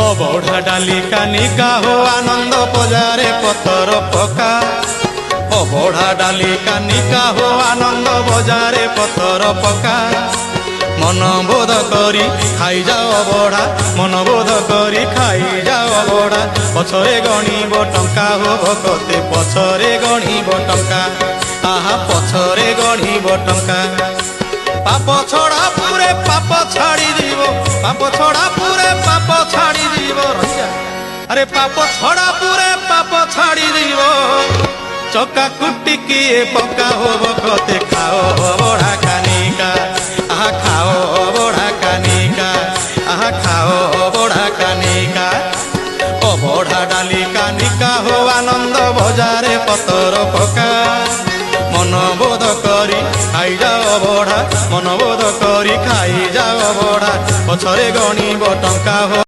অবঢ়া ডালি কানিকা হো আনন্দ বজারে পতর পকা। অবঢ়া ডালি কানিকা হো আনন্দ বজারে পতর পকা। মনবোধ করি খাই যাও অবঢ়া, মনবোধ করি খাই যাও অবঢ়া। পছরে গণিব টঙ্কা হো ভকতে, পছরে গণিব টঙ্কা। আহা পছরে গণিব টঙ্কা। পাপ ছড়া পুরে পাপ ছাড়ি দিব, পাপ ছড়া পুরে পাপ ছাড়ি দিব। আরে পাপ ছড়া পুরে পাপ ছাড়ি দিব। চকা কুটিকি পকা হব কতে খাও অবঢ়া কানিকা। আহা খাও অবঢ়া কানিকা, আহা খাও অবঢ়া কানিকা। অবঢ়া ডালি কানিকা হো আনন্দ বজারে পতর পকা। মনবোধ করি খাই যাও অবঢ়া, মনবোধ করি খাই যাও অবঢ়া। পছরে গণিব টঙ্কা হো।